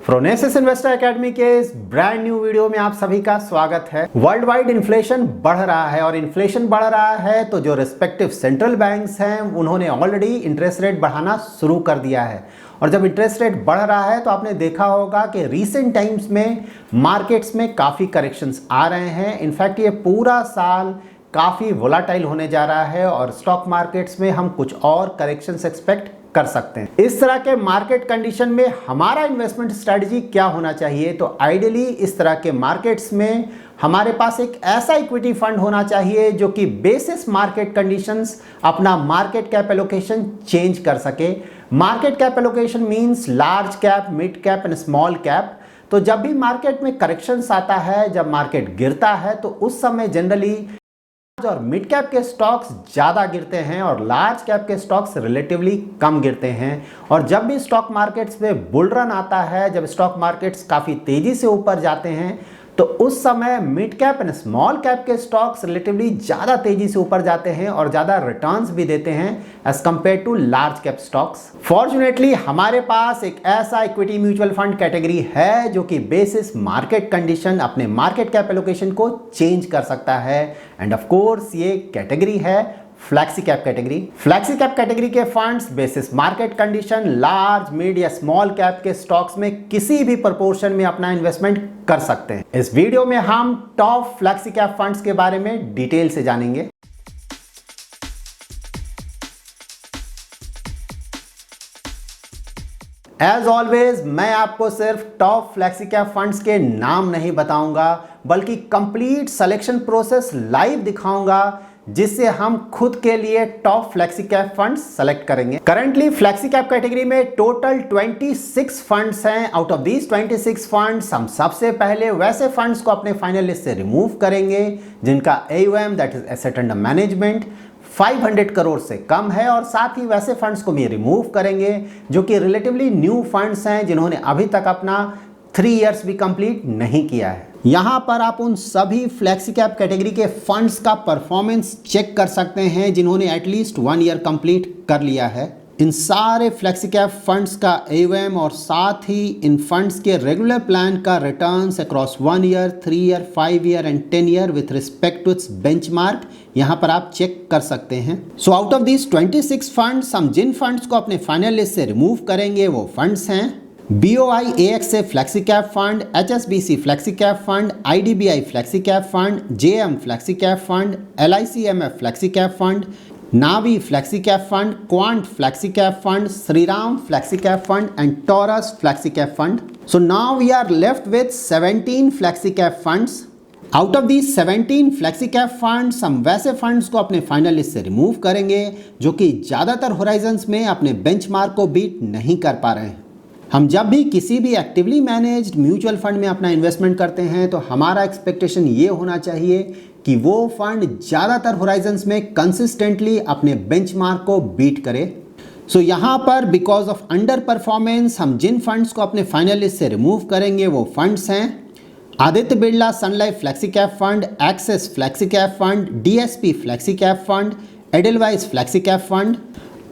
प्रोनेसिस investor academy के इस brand new video में आप सभी का स्वागत है। वर्ल्ड वाइड इन्फ्लेशन बढ़ रहा है और इन्फ्लेशन बढ़ रहा है तो जो रिस्पेक्टिव सेंट्रल बैंक्स हैं उन्होंने ऑलरेडी इंटरेस्ट रेट बढ़ाना शुरू कर दिया है। और जब इंटरेस्ट रेट बढ़ रहा है तो आपने देखा होगा कि रीसेंट टाइम्स में मार्केट्स में काफ़ी करेक्शंस आ रहे हैं। इनफैक्ट ये पूरा साल काफ़ी वोलाटाइल होने जा रहा है और स्टॉक मार्केट्स में हम कुछ और करेक्शंस एक्सपेक्ट कर सकते हैं। इस तरह के मार्केट कंडीशन में हमारा इन्वेस्टमेंट स्ट्रेटजी क्या होना चाहिए? तो आइडियली इस तरह के मार्केट्स में हमारे पास एक ऐसा इक्विटी फंड होना चाहिए जो कि बेसिस मार्केट कंडीशंस अपना मार्केट कैप एलोकेशन चेंज कर सके। Market cap allocation means large cap, mid cap and small cap. तो जब भी मार्केट में करेक्शंस आता है, जब मार्केट गिरता है तो उस समय जनरली और मिड कैप के स्टॉक्स ज़्यादा गिरते हैं और लार्ज कैप के स्टॉक्स रिलेटिवली कम गिरते हैं। और जब भी स्टॉक मार्केट्स में बुल रन आता है, जब स्टॉक मार्केट्स काफ़ी तेज़ी से ऊपर जाते हैं तो उस समय mid cap and small cap के स्टॉक्स रिलेटिवली ज़्यादा तेज़ी से ऊपर जाते हैं और ज़्यादा रिटर्न्स भी देते हैं as compare to large cap stocks. Fortunately हमारे पास एक ऐसा इक्विटी म्यूचुअल फंड कैटेगरी है जो कि बेसिस मार्केट कंडीशन अपने मार्केट कैप एलोकेशन को चेंज कर सकता है। एंड ऑफ कोर्स ये कैटेगरी है flexi cap category. Flexi cap category के funds basis market condition large, mid या स्मॉल कैप के स्टॉक्स में किसी भी प्रोपोर्शन में अपना इन्वेस्टमेंट कर सकते हैं। इस वीडियो में हम टॉप फ्लैक्सी कैप फंड्स के बारे में डिटेल से जानेंगे। एज ऑलवेज मैं आपको सिर्फ टॉप फ्लैक्सी कैप फंड्स के नाम नहीं बताऊंगा बल्कि कंप्लीट सिलेक्शन प्रोसेस लाइव दिखाऊंगा जिससे हम खुद के लिए top flexi cap funds select करेंगे। करंटली फ्लैक्सी कैप कैटेगरी में टोटल 26 फंड्स हैं। आउट ऑफ दीज 26 फंड्स हम सबसे पहले वैसे फंड्स को अपने फाइनल लिस्ट से रिमूव करेंगे जिनका AUM that is asset under management 500 crore से कम है और साथ ही वैसे फंड्स को भी रिमूव करेंगे जो कि रिलेटिवली न्यू फंड्स हैं जिन्होंने अभी तक अपना 3 इयर्स भी कंप्लीट नहीं किया है। यहाँ पर आप उन सभी फ्लैक्सी कैप कैटेगरी के फंड्स का परफॉर्मेंस चेक कर सकते हैं जिन्होंने एटलीस्ट 1 ईयर कंप्लीट कर लिया है। इन सारे फ्लैक्सी कैप फंड्स का AUM और साथ ही इन फंड्स के रेगुलर प्लान का returns across 1 year, 3 year, 5 year and 10 year with respect to its benchmark यहाँ पर आप चेक कर सकते हैं। So out of these 26 funds हम जिन फंड्स को अपने फाइनल लिस्ट से रिमूव करेंगे वो फंड्स हैं BOI AXA flexi cap fund, HSBC flexi cap fund, IDBI flexi cap fund, JM flexi cap fund, LICMF flexi cap fund, Navi flexi cap fund, Quant flexi cap fund, Shriram flexi cap fund and Taurus flexi cap fund. So now we are left with 17 flexi cap funds. Out of these 17 flexi cap funds हम वैसे funds को अपने final list से remove करेंगे जो कि ज़्यादातर Horizons में अपने बेंचमार्क को बीट नहीं कर पा रहे हैं। हम जब भी किसी भी एक्टिवली मैनेज्ड म्यूचुअल फंड में अपना इन्वेस्टमेंट करते हैं तो हमारा एक्सपेक्टेशन ये होना चाहिए कि वो फंड ज़्यादातर होराइजन्स में कंसिस्टेंटली अपने बेंचमार्क को बीट करे। सो यहाँ पर बिकॉज ऑफ अंडर परफॉर्मेंस हम जिन फंड्स को अपने फाइनल लिस्ट से रिमूव करेंगे वो फंड्स हैं Aditya Birla Sun Life flexi cap fund, Axis flexi cap fund, DSP flexi cap fund, Edelweiss flexi cap fund,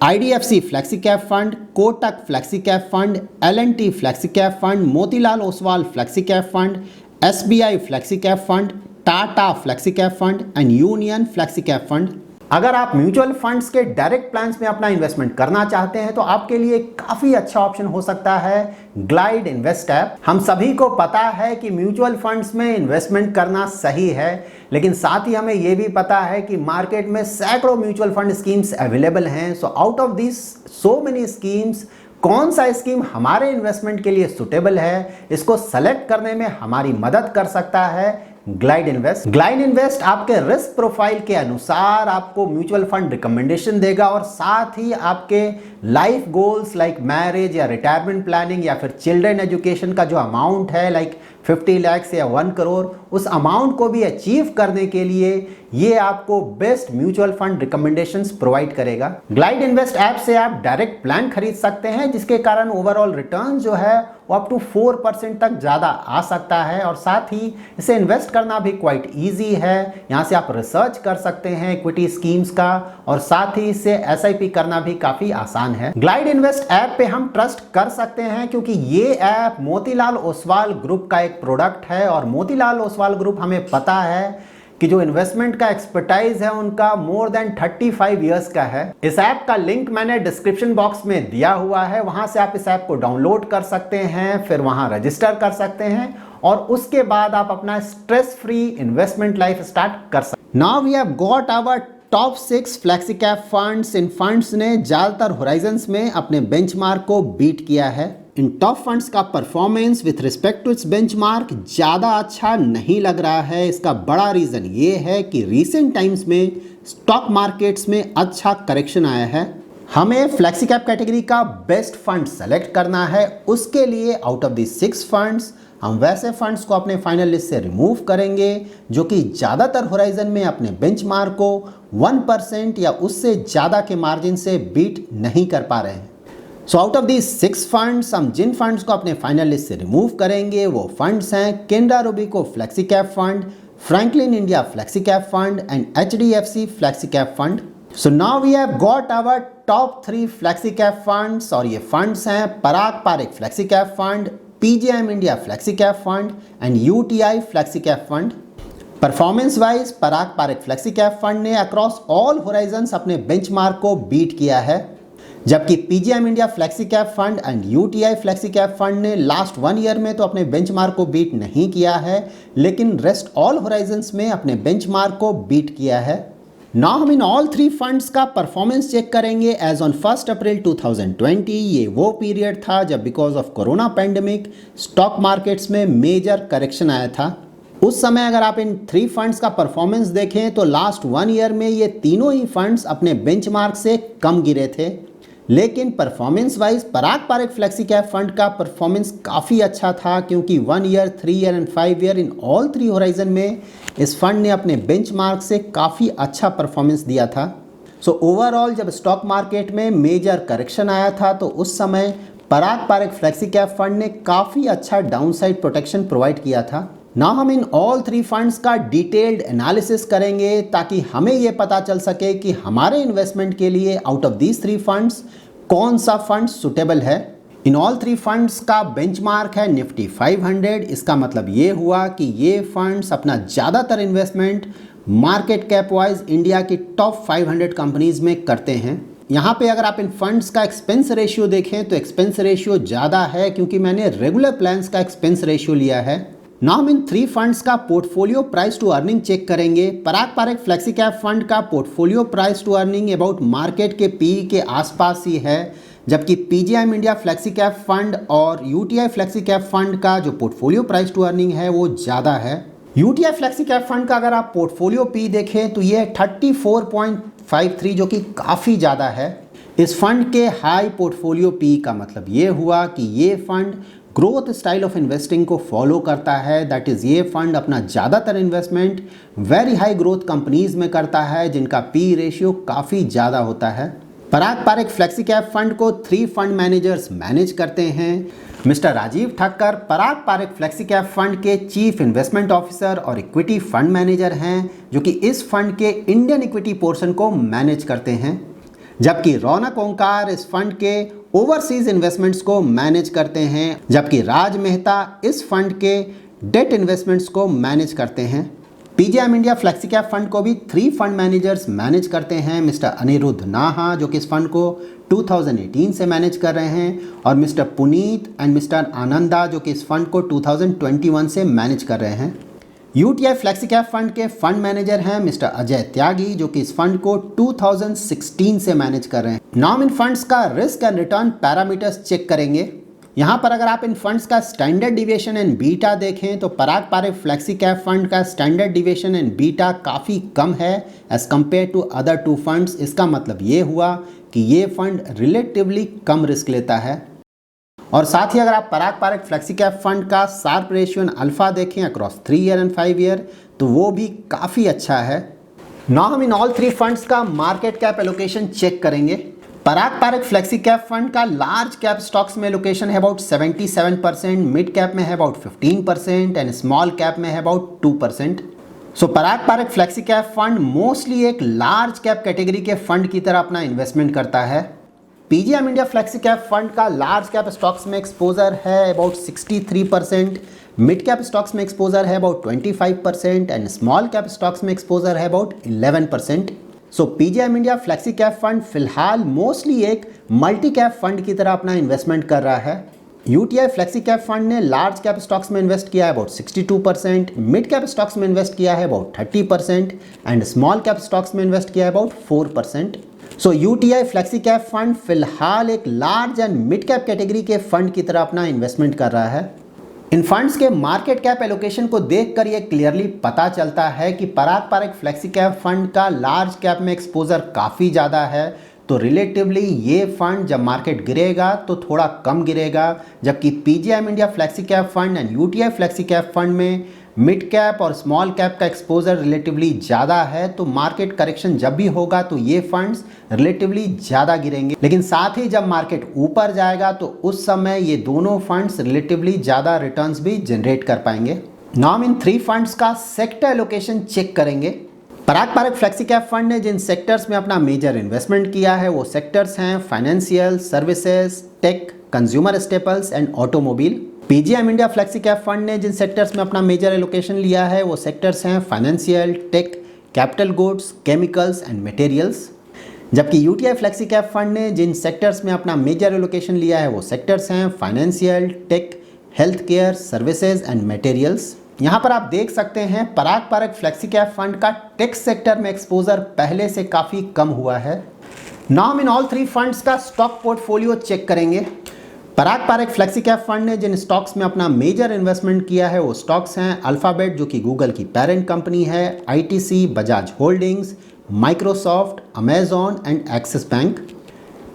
IDFC flexi cap fund, Kotak flexi cap fund, L&T flexi cap fund, Motilal Oswal flexi cap fund, SBI flexi cap fund, Tata flexi cap fund and Union flexi cap fund. अगर आप mutual funds के direct plans में अपना investment करना चाहते हैं तो आपके लिए काफ़ी अच्छा ऑप्शन हो सकता है ग्लाइड इन्वेस्ट ऐप। हम सभी को पता है कि म्यूचुअल फंड्स में इन्वेस्टमेंट करना सही है, लेकिन साथ ही हमें यह भी पता है कि मार्केट में सैकड़ों म्यूचुअल फंड स्कीम्स अवेलेबल हैं। So out of this so many schemes कौन सा स्कीम हमारे इन्वेस्टमेंट के लिए सुटेबल है, इसको सेलेक्ट करने में हमारी मदद कर सकता है ग्लाइड इन्वेस्ट। ग्लाइड इन्वेस्ट आपके रिस्क प्रोफाइल के अनुसार आपको म्यूचुअल फंड रिकमेंडेशन देगा और साथ ही आपके लाइफ गोल्स लाइक मैरिज या रिटायरमेंट प्लानिंग या फिर चिल्ड्रन एजुकेशन का जो अमाउंट है लाइक 50 लाख या 1 करोड़, उस अमाउंट को भी अचीव करने के लिए ये आपको best mutual fund recommendations provide करेगा। ग्लाइड इन्वेस्ट ऐप से आप डायरेक्ट प्लान खरीद सकते हैं, जिसके कारण ओवरऑल रिटर्न जो है वो अप टू 4% तक ज़्यादा आ सकता है। और साथ ही इसे इन्वेस्ट करना भी क्वाइट ईजी है। यहाँ से आप रिसर्च कर सकते हैं इक्विटी स्कीम्स का, और साथ ही इसे SIP करना भी काफ़ी आसान है। ग्लाइड इन्वेस्ट ऐप पे हम ट्रस्ट कर सकते हैं, क्योंकि ये ऐप मोतीलाल ओसवाल ग्रुप का एक प्रोडक्ट है, और मोतीलाल ओसवाल ग्रुप हमें पता है कि जो इन्वेस्टमेंट का एक्सपर्टाइज है उनका मोर देन 35 इयर्स का है। इस ऐप का लिंक मैंने डिस्क्रिप्शन बॉक्स में दिया हुआ है, वहां से आप इस ऐप को डाउनलोड कर सकते हैं, फिर वहां रजिस्टर कर सकते हैं, और उसके बाद आप अपना stress free investment life start कर सकते हैं। Now we have got our top 6 flexi cap funds. इन फंड्स ने ज्यादातर होराइजन्स में अपने बेंचमार्क को बीट किया है। इन टॉप फंड्स का performance with respect to its benchmark ज़्यादा अच्छा नहीं लग रहा है। इसका बड़ा रीज़न ये है कि रीसेंट टाइम्स में स्टॉक मार्केट्स में अच्छा करेक्शन आया है। हमें फ्लेक्सी कैप कैटेगरी का बेस्ट फंड सेलेक्ट करना है। उसके लिए आउट ऑफ दी 6 फंड्स हम वैसे फंड्स को अपने फाइनल लिस्ट से रिमूव करेंगे जो कि ज़्यादातर होराइजन में अपने बेंचमार्क को 1% या उससे ज़्यादा के मार्जिन से बीट नहीं कर पा रहे हैं। So out of the 6 funds हम जिन फंड्स को अपने फाइनल लिस्ट से रिमूव करेंगे वो फंड्स हैं Canara Robeco flexi cap fund, Franklin India flexi cap fund and HDFC flexi cap fund. So now we have got our top 3 flexi cap funds, और ये फंड्स हैं Parag Parikh flexi cap fund, PGIM India flexi cap fund and UTI flexi cap fund. Performance wise Parag Parikh flexi cap fund ने across all horizons अपने benchmark को beat किया है, जबकि PGIM India flexi cap fund and UTI flexi cap fund ने last 1 year में तो अपने बेंचमार्क को बीट नहीं किया है, लेकिन रेस्ट ऑल होराइजन्स में अपने बेंचमार्क को बीट किया है। नाउ हम इन ऑल 3 फंड्स का परफॉर्मेंस चेक करेंगे एज ऑन 1 अप्रैल 2020। ये वो पीरियड था जब because of corona pandemic stock markets में मेजर करेक्शन आया था। उस समय अगर आप इन 3 फंड्स का परफॉर्मेंस देखें तो लास्ट 1 ईयर में ये तीनों ही फंड्स अपने बेंचमार्क से कम गिरे थे, लेकिन performance wise Parag Parikh flexi cap fund का परफॉर्मेंस काफ़ी अच्छा था, क्योंकि 1 year, 3 year and 5 year in all 3 horizon में इस फंड ने अपने बेंचमार्क से काफ़ी अच्छा परफॉर्मेंस दिया था। सो ओवरऑल जब स्टॉक मार्केट में मेजर करेक्शन आया था तो उस समय पराग पारिक फ्लेक्सी कैप फंड ने काफ़ी अच्छा डाउनसाइड प्रोटेक्शन प्रोवाइड किया था। ना हम इन ऑल 3 फंड्स का डिटेल्ड एनालिसिस करेंगे ताकि हमें ये पता चल सके कि हमारे इन्वेस्टमेंट के लिए आउट ऑफ दीज 3 फंड्स कौन सा फंड सुटेबल है। इन ऑल 3 फंड्स का बेंचमार्क है निफ्टी 500। इसका मतलब ये हुआ कि ये फंड्स अपना ज़्यादातर investment market cap wise India की टॉप 500 कंपनीज में करते हैं। यहाँ पे अगर आप इन फंड्स का एक्सपेंस रेशियो देखें तो एक्सपेंस रेशियो ज़्यादा है, क्योंकि मैंने रेगुलर प्लान्स का एक्सपेंस रेशियो लिया है। ना हम इन 3 फंड्स का portfolio price to earning check करेंगे। Parag Parikh flexi cap fund का portfolio price to earning about market के PE के आसपास ही है, जबकि PGIM India flexi cap fund और UTI फ्लेक्सी कैप फंड का जो पोर्टफोलियो प्राइस टू अर्निंग है वो ज़्यादा है। UTI फ्लेक्सी कैप फंड का अगर आप पोर्टफोलियो PE देखें तो ये 34.53, जो कि काफ़ी ज़्यादा है। इस फंड के हाई पोर्टफोलियो PE का मतलब ये हुआ कि ये fund growth style of investing को फॉलो करता है। दैट इज़ ये फंड अपना ज़्यादातर investment very high growth companies में करता है, जिनका PE रेशियो काफ़ी ज़्यादा होता है। पराग पारिक फ्लेक्सी कैप फंड को 3 फंड मैनेजर्स मैनेज करते हैं। मिस्टर राजीव ठक्कर पराग पारिक फ्लेक्सी कैप फंड के चीफ इन्वेस्टमेंट ऑफिसर और इक्विटी फंड मैनेजर हैं, जो कि इस फंड के इंडियन इक्विटी पोर्शन को मैनेज करते हैं, जबकि रौनक ओंकार इस फंड के ओवरसीज इन्वेस्टमेंट्स को मैनेज करते हैं, जबकि राज मेहता इस फंड के डेट इन्वेस्टमेंट्स को मैनेज करते हैं। PGIM India flexi cap fund को भी 3 फंड मैनेजर्स मैनेज करते हैं। मिस्टर अनिरुद्ध नाहा जो कि इस फंड को 2018 से मैनेज कर रहे हैं, और mister Puneet and mister Ananda जो कि इस फंड को 2021 से मैनेज कर रहे हैं। UTI फ्लेक्सी कैप फंड के फंड मैनेजर हैं मिस्टर अजय त्यागी, जो कि इस फंड को 2016 से मैनेज कर रहे हैं। नाम इन फंड्स का risk and return parameters check करेंगे। यहाँ पर अगर आप इन फंड्स का स्टैंडर्ड डिविएशन एंड बीटा देखें तो Parag Parikh flexi cap fund का स्टैंडर्ड डिविएशन एंड बीटा काफ़ी कम है as compare to other 2 funds. इसका मतलब ये हुआ कि ये फंड रिलेटिवली कम रिस्क लेता है। और साथ ही अगर आप पराग पारिक फ्लेक्सी कैप फंड का शार्प रेशियो एंड अल्फा देखें अक्रॉस 3 ईयर एंड 5 ईयर तो वो भी काफ़ी अच्छा है। नाउ हम इन ऑल थ्री फंड्स का मार्केट कैप एलोकेशन चेक करेंगे। Parag Parikh flexi cap fund का लार्ज कैप स्टॉक्स में एलोकेशन है अबाउट 77%, मिड कैप में है अबाउट 15% एंड स्मॉल कैप में है about 2%। So Parag Parikh flexi cap fund mostly एक लार्ज कैप कैटेगरी के फंड की तरह अपना इन्वेस्टमेंट करता है। PGM India flexi cap fund का लार्ज कैप स्टॉक्स में एक्सपोजर है अबाउट 63%, मिड कैप स्टॉक्स में एक्सपोजर है about 25% and small cap stocks में एक्सपोजर है about 11%। So PGM India flexi cap fund फिलहाल मोस्टली एक मल्टी कैप फंड की तरह अपना इन्वेस्टमेंट कर रहा है। यूटीआई फ्लेक्सी कैप फंड ने लार्ज कैप स्टॉक्स में इन्वेस्ट किया है अबाउट 62%, मिड कैप स्टॉक्स में इन्वेस्ट किया है about 30% and small cap stocks में इन्वेस्ट किया है about 4%। So UTI flexi cap fund फिलहाल एक large and mid cap category के फंड की तरह अपना इन्वेस्टमेंट कर रहा है। इन फंड्स के मार्केट कैप एलोकेशन को देखकर ये क्लियरली पता चलता है कि पराग पारख फ्लेक्सी कैप फंड का लार्ज कैप में एक्सपोजर काफ़ी ज़्यादा है, तो रिलेटिवली ये फंड जब मार्केट गिरेगा तो थोड़ा कम गिरेगा, जबकि PGM India flexi cap fund and UTI flexi cap fund में मिड कैप और स्मॉल कैप का एक्सपोजर रिलेटिवली ज़्यादा है, तो मार्केट करेक्शन जब भी होगा तो ये फंड्स रिलेटिवली ज़्यादा गिरेंगे। लेकिन साथ ही जब मार्केट ऊपर जाएगा तो उस समय ये दोनों फंड्स रिलेटिवली ज़्यादा रिटर्न्स भी जनरेट कर पाएंगे। नाउ इन थ्री फंड्स का सेक्टर एलोकेशन चेक करेंगे। Parag Parikh flexi cap fund ने जिन सेक्टर्स में अपना मेजर इन्वेस्टमेंट किया है वो सेक्टर्स हैं financial, services, tech, consumer staples and automobile. PGIM India flexi cap fund ने जिन सेक्टर्स में अपना मेजर एलोकेशन लिया है वो सेक्टर्स हैं financial, tech, capital goods, chemicals and materials. जबकि यूटीआई फ्लेक्सी कैप फंड ने जिन सेक्टर्स में अपना मेजर एलोकेशन लिया है वो सेक्टर्स हैं financial, tech, health care, services and materials. यहाँ पर आप देख सकते हैं Parag Parikh flexi cap fund का टेक सेक्टर में एक्सपोजर पहले से काफ़ी कम हुआ है। नाउ हम इन ऑल थ्री फंड्स का स्टॉक पोर्टफोलियो चेक करेंगे। Parag Parikh flexi cap fund ने जिन स्टॉक्स में अपना मेजर इन्वेस्टमेंट किया है वो स्टॉक्स हैं अल्फ़ाबेट जो कि गूगल की पेरेंट कंपनी है, ITC, Bajaj holdings, Microsoft, Amazon and axis bank.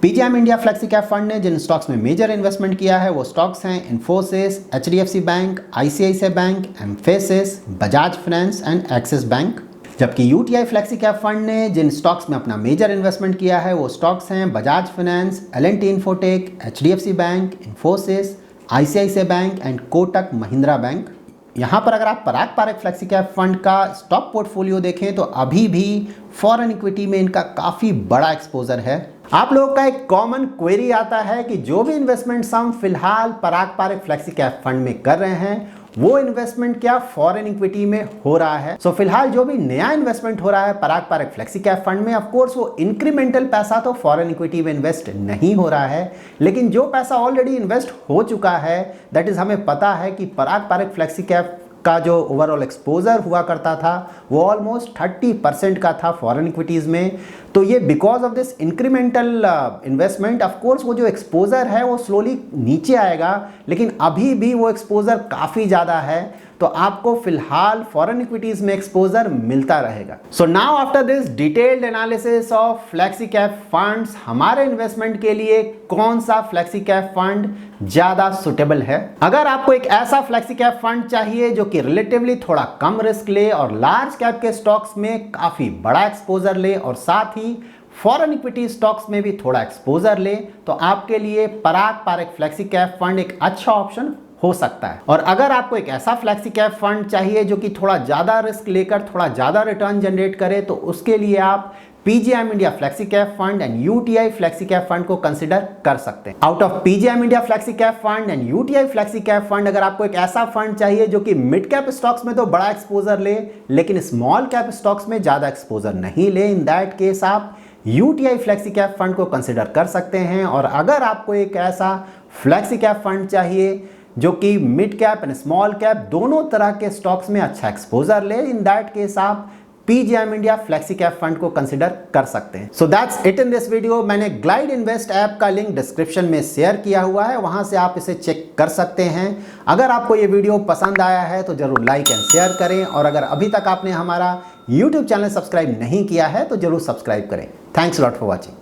PGM India flexi cap fund ने जिन स्टॉक्स में मेजर इन्वेस्टमेंट किया है वो स्टॉक्स हैं Infosys, HDFC bank, ICICI bank, emphasis, Bajaj finance and axis bank. जबकि यूटीआई फ्लेक्सी कैप फंड ने जिन स्टॉक्स में अपना मेजर इन्वेस्टमेंट किया है वो स्टॉक्स हैं Bajaj finance, L&T infotech, HDFC bank, Infosys, ICICI bank and Kotak Mahindra bank. यहाँ पर अगर आप पराग पारख फ्लेक्सी कैप फंड का स्टॉक पोर्टफोलियो देखें तो अभी भी फॉरेन इक्विटी में इनका काफ़ी बड़ा एक्सपोजर है। आप लोगों का एक कॉमन क्वेरी आता है कि जो भी इन्वेस्टमेंट्स हम फिलहाल पराग पारख फ्लेक्सी कैप फंड में कर रहे हैं वो इन्वेस्टमेंट क्या फॉरेन इक्विटी में हो रहा है। सो फिलहाल जो भी नया इन्वेस्टमेंट हो रहा है पराग पारख फ्लेक्सी कैप फंड में, ऑफ कोर्स वो इंक्रीमेंटल पैसा तो फॉरेन इक्विटी में इन्वेस्ट नहीं हो रहा है, लेकिन जो पैसा ऑलरेडी इन्वेस्ट हो चुका है दैट इज हमें पता है कि पराग पारख फ्लेक्सी कैप का जो ओवरऑल एक्सपोजर हुआ करता था वो ऑलमोस्ट 30% का था फॉरेन इक्विटीज़ में। तो ये because of this incremental investment of course वो जो एक्सपोजर है वो स्लोली नीचे आएगा, लेकिन अभी भी वो एक्सपोजर काफ़ी ज़्यादा है, तो आपको फिलहाल फॉरेन इक्विटीज में एक्सपोजर मिलता रहेगा। So now after this detailed analysis of flexi cap funds, हमारे इन्वेस्टमेंट के लिए कौन सा फ्लेक्सी कैप फंड ज्यादा सुटेबल है। अगर आपको एक ऐसा फ्लेक्सी कैप फंड चाहिए जो कि रिलेटिवली थोड़ा कम रिस्क ले और लार्ज कैप के स्टॉक्स में काफी बड़ा एक्सपोजर ले और साथ ही फॉरेन इक्विटी स्टॉक्स में भी थोड़ा एक्सपोजर ले, तो आपके लिए पराग पारख फ्लेक्सी कैप फंड एक अच्छा ऑप्शन हो सकता है। और अगर आपको एक ऐसा फ्लेक्सी कैप फंड चाहिए जो कि थोड़ा ज़्यादा रिस्क लेकर थोड़ा ज़्यादा रिटर्न जनरेट करे, तो उसके लिए आप PGM India flexi cap fund and UTI flexi cap fund को कंसिडर कर सकते हैं। Out of PGM India flexi cap fund and UTI flexi cap fund, अगर आपको एक ऐसा फंड चाहिए जो कि मिड कैप स्टॉक्स में तो बड़ा एक्सपोजर ले लेकिन स्मॉल कैप स्टॉक्स में ज़्यादा एक्सपोजर नहीं ले, इन दैट केस आप यूटीआई फ्लेक्सी कैप फंड को कंसिडर कर सकते हैं। और अगर आपको एक ऐसा फ्लेक्सी कैप फंड चाहिए जो कि mid cap and small cap दोनों तरह के स्टॉक्स में अच्छा एक्सपोजर ले, इन दैट केस आप PGM India flexi cap fund को कंसिडर कर सकते हैं। So that's it in this video. मैंने ग्लाइड इन्वेस्ट ऐप का लिंक डिस्क्रिप्शन में शेयर किया हुआ है, वहां से आप इसे चेक कर सकते हैं। अगर आपको ये वीडियो पसंद आया है तो जरूर लाइक एंड शेयर करें, और अगर अभी तक आपने हमारा यूट्यूब चैनल सब्सक्राइब नहीं किया है तो जरूर सब्सक्राइब करें। Thanks lot for watching.